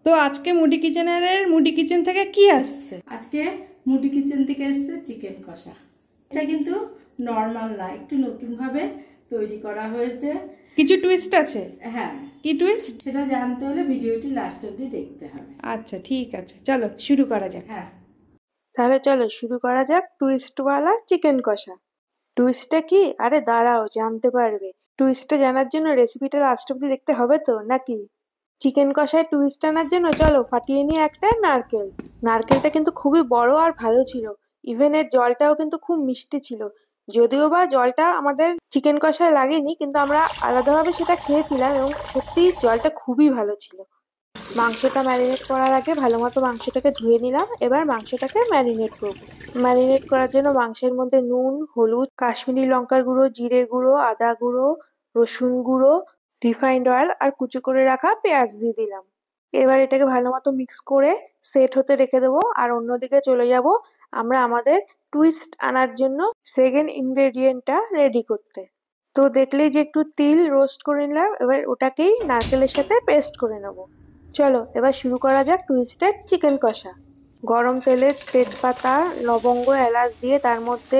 তো আজকে moody kitchen থেকে কি আসছে? আজকে মুডি কিচেন থেকে এসেছে চিকেন কষা। এটা কিন্তু নর্মাল না, একটু নতুনভাবে তৈরি করা হয়েছে। কিছু টুইস্ট আছে? হ্যাঁ। কি টুইস্ট সেটা জানতে হলে ভিডিওটি লাস্ট অবধি দেখতে হবে। আচ্ছা ঠিক আছে, চলো শুরু করা যাক। হ্যাঁ, তাহলে চলো শুরু করা যাক টুইস্টওয়ালা চিকেন কষা। টুইস্টটা কি? আরে দাঁড়াও, জানতে পারবে। টুইস্টটা জানার জন্য রেসিপিটা লাস্ট অব্দি দেখতে হবে তো নাকি? চিকেন কষায় টুইস্ট আনার জন্য চলো ফাটিয়ে নিয়ে একটা নারকেল। নারকেলটা কিন্তু খুবই বড় আর ভালো ছিল। ইভেন এর জলটাও কিন্তু খুব মিষ্টি ছিল। যদিও বা জলটা আমাদের চিকেন কষায় লাগেনি, কিন্তু আমরা আলাদাভাবে সেটা খেয়েছিলাম এবং সত্যি জলটা খুবই ভালো ছিল। মাংসটা ম্যারিনেট করার আগে ভালো মতো মাংসটাকে ধুয়ে নিলাম। এবার মাংসটাকে ম্যারিনেট করবো। ম্যারিনেট করার জন্য মাংসের মধ্যে নুন, হলুদ, কাশ্মীরি লঙ্কার গুঁড়ো, জিরে গুঁড়ো, আদা গুঁড়ো, রসুন গুঁড়ো, রিফাইন্ড অয়েল আর কুচি করে রাখা পেঁয়াজ দিয়ে দিলাম। এবার এটাকে ভালো মতো মিক্স করে সেট হতে রেখে দেবো। আর অন্যদিকে চলে যাব আমরা আমাদের টুইস্ট আনার জন্য সেকেন্ড ইনগ্রেডিয়েন্টটা রেডি করতে। তো দেখলেই যে একটু তিল রোস্ট করে নিলাম, এবার ওটাকেই নারকেলের সাথে পেস্ট করে নেবো। চলো এবার শুরু করা যাক টুইস্টেড চিকেন কষা। গরম তেলে তেজপাতা, লবঙ্গ, এলাচ দিয়ে তার মধ্যে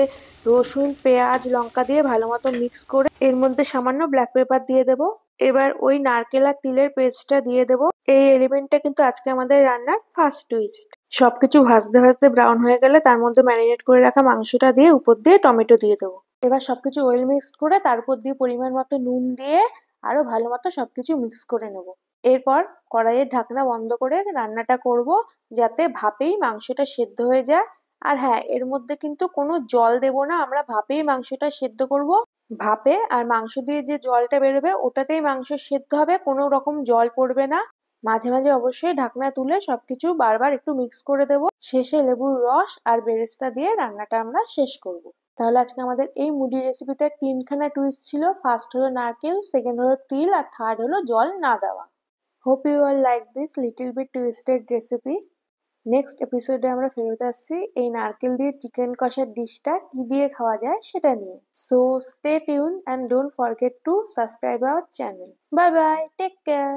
রসুন, পেঁয়াজ, লঙ্কা দিয়ে ভালো মতো মিক্স করে এর মধ্যে সামান্য ব্ল্যাক পেপার দিয়ে দেবো। এবার ওই নারকেল আর তিলের পেস্টটা দিয়ে দেবো। এই এলিমেন্টটা কিন্তু আজকে আমাদের রান্নার ফার্স্ট টুইস্ট। সবকিছু ভাজতে ভাজতে ব্রাউন হয়ে গেলে তার মধ্যে ম্যারিনেট করে রাখা মাংসটা দিয়ে উপর দিয়ে টমেটো দিয়ে দেবো। এবার সবকিছু ওয়েল মিক্সড করে তার উপর দিয়ে পরিমাণ মতো নুন দিয়ে আরো ভালো মতো সবকিছু মিক্স করে নেবো। এরপর কড়াইয়ের ঢাকনা বন্ধ করে রান্নাটা করব, যাতে ভাপেই মাংসটা সেদ্ধ হয়ে যায়। আর হ্যাঁ, এর মধ্যে কিন্তু কোনো জল দেব না, আমরা ভাপেই মাংসটা সেদ্ধ করব। ভাপে আর মাংস দিয়ে যে জলটা বেরোবে ওটাতেই মাংস সেদ্ধ হবে, কোনো রকম জল পড়বে না। মাঝে মাঝে অবশ্যই ঢাকনা তুলে সবকিছু বারবার একটু মিক্স করে দেব। শেষে লেবুর রস আর বেরেস্তা দিয়ে রান্নাটা আমরা শেষ করব। তাহলে আজকে আমাদের এই মুডি রেসিপিতে তিনখানা টুইস্ট ছিল। ফার্স্ট হলো নারকেল, সেকেন্ড হলো তিল, আর থার্ড হলো জল না দেওয়া। Hope you all like this little bit twisted recipe. Next এপিসোডে আমরা ফেরত আসছি এই নারকেল দিয়ে চিকেন কষার ডিশটা কি দিয়ে খাওয়া যায় সেটা নিয়ে। So stay tune and don't forget to subscribe our channel. Bye bye, take care.